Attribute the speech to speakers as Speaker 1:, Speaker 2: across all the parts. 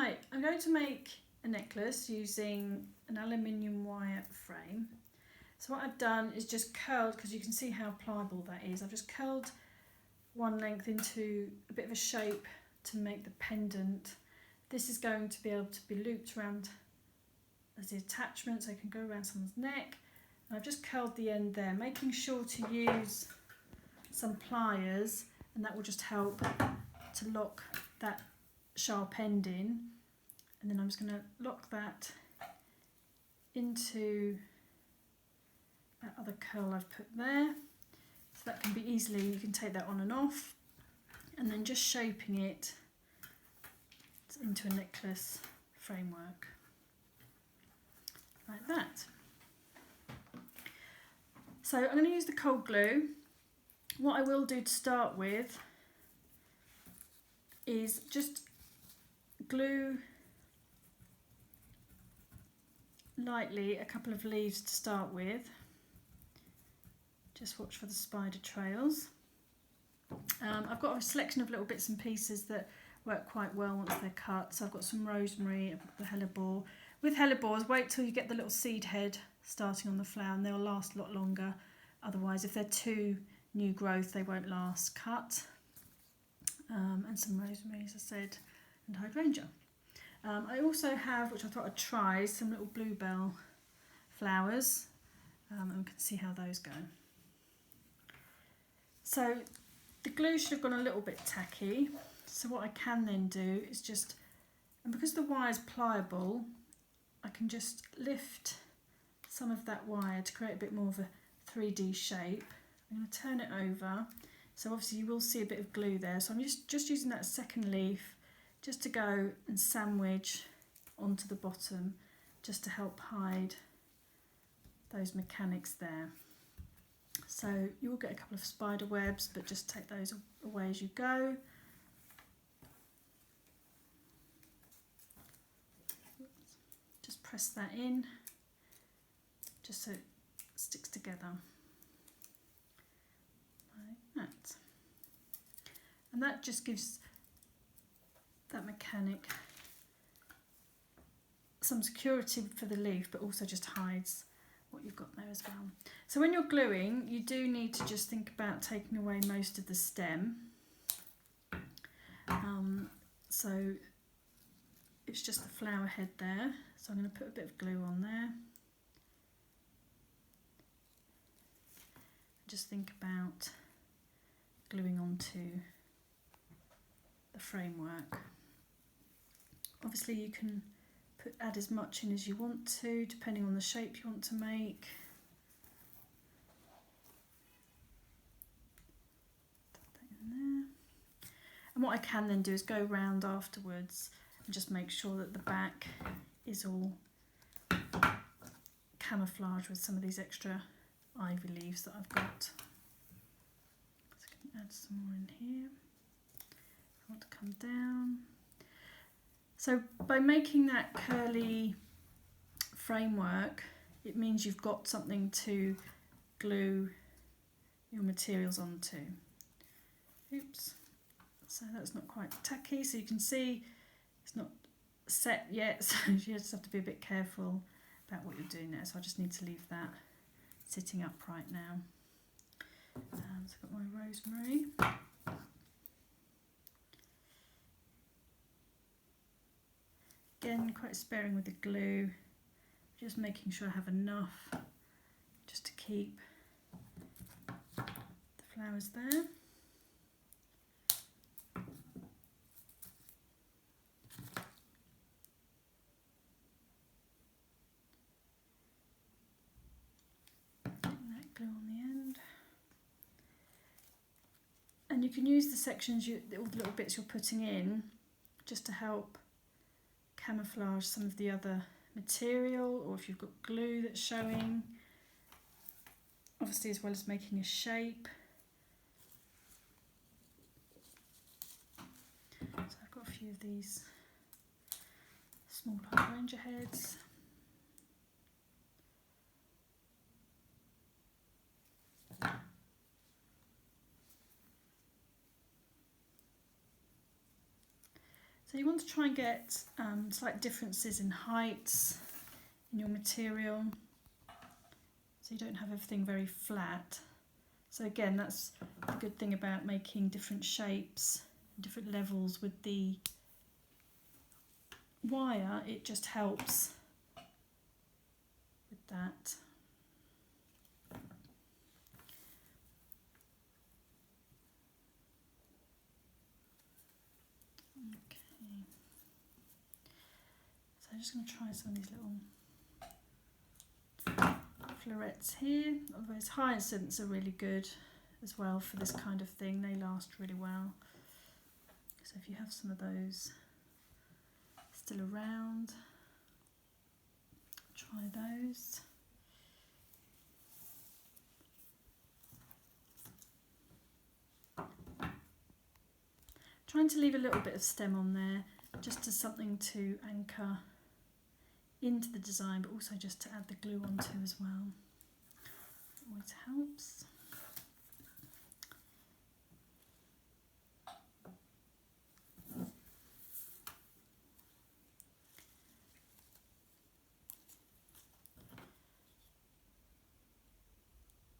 Speaker 1: Hi, I'm going to make a necklace using an aluminium wire frame. So what I've done is just curled, because you can see how pliable that is, I've just curled one length into a bit of a shape to make the pendant. This is going to be able to be looped around as the attachment, so it can go around someone's neck. And I've just curled the end there, making sure to use some pliers, and that will just help to lock that sharp end in. And then I'm just going to lock that into that other curl I've put there, so that can be easily, you can take that on and off, and then just shaping it into a necklace framework like that. So I'm going to use the cold glue. What I will do to start with is just glue lightly a couple of leaves to start with. Just watch for the spider trails. I've got a selection of little bits and pieces that work quite well once they're cut. So I've got some rosemary, I've got the hellebore. With hellebores, wait till you get the little seed head starting on the flower, and they'll last a lot longer. Otherwise, if they're too new growth, they won't last. Cut. And some rosemary, as I said, and hydrangea. I also have, which I thought I'd try, some little bluebell flowers, and we can see how those go. So the glue should have gone a little bit tacky, so what I can then do is just, and because the wire is pliable, I can just lift some of that wire to create a bit more of a 3D shape. I'm going to turn it over, so obviously you will see a bit of glue there, so I'm just using that second leaf just to go and sandwich onto the bottom, just to help hide those mechanics there. So you will get a couple of spider webs, but just take those away as you go. Just press that in, just so it sticks together, like that. And that just gives that mechanic some security for the leaf, but also just hides what you've got there as well. So when you're gluing, you do need to just think about taking away most of the stem. So it's just the flower head there, so I'm going to put a bit of glue on there. Just think about gluing onto the framework. Obviously you can add as much in as you want to, depending on the shape you want to make. Put that in there. And what I can then do is go round afterwards and just make sure that the back is all camouflage with some of these extra ivy leaves that I've got. So I can add some more in here. I want to come down. So by making that curly framework, it means you've got something to glue your materials onto. Oops, so that's not quite tacky, so you can see it's not set yet, so you just have to be a bit careful about what you're doing there. So I just need to leave that sitting upright now. So I've got my rosemary. Again, quite sparing with the glue, just making sure I have enough just to keep the flowers there. Getting that glue on the end. And you can use the sections, all the little bits you're putting in, just to help camouflage some of the other material, or if you've got glue that's showing, obviously, as well as making a shape. So I've got a few of these small hydrangea heads. So you want to try and get slight differences in heights in your material, so you don't have everything very flat. So again, that's the good thing about making different shapes, different levels with the wire, it just helps with that. Okay, so I'm just going to try some of these little florets here. Those hyacinths are really good as well for this kind of thing, they last really well. So if you have some of those still around, try those. Trying to leave a little bit of stem on there just as something to anchor into the design, but also just to add the glue onto as well. Always helps.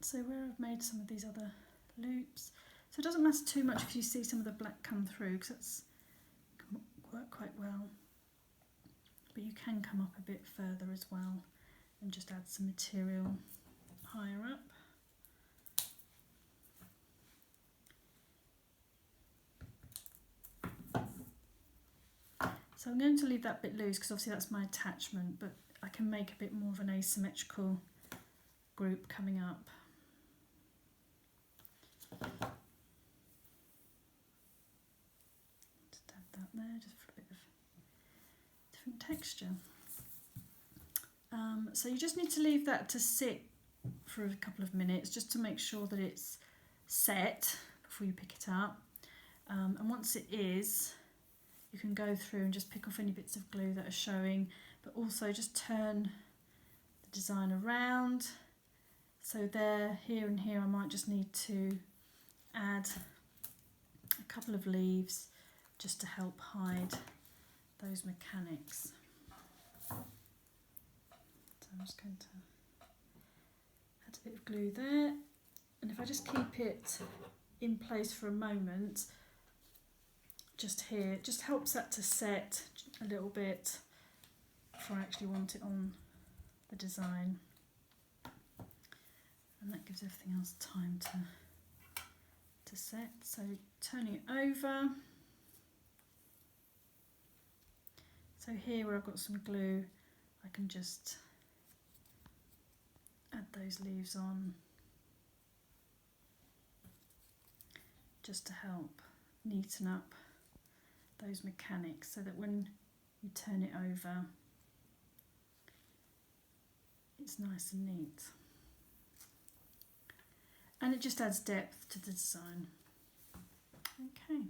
Speaker 1: So where I've made some of these other loops, so it doesn't matter too much if you see some of the black come through, because that's work quite well. But you can come up a bit further as well and just add some material higher up. So I'm going to leave that bit loose because obviously that's my attachment, but I can make a bit more of an asymmetrical group coming up. Just add that there, just for a bit of different texture. So you just need to leave that to sit for a couple of minutes just to make sure that it's set before you pick it up. And once it is, you can go through and just pick off any bits of glue that are showing, but also just turn the design around. So there, here and here I might just need to add a couple of leaves just to help hide those mechanics. So I'm just going to add a bit of glue there, and if I just keep it in place for a moment, just here, it just helps that to set a little bit before I actually want it on the design, and that gives everything else time to set. So turning it over, so here where I've got some glue, I can just add those leaves on just to help neaten up those mechanics, so that when you turn it over it's nice and neat, and it just adds depth to the design. Okay.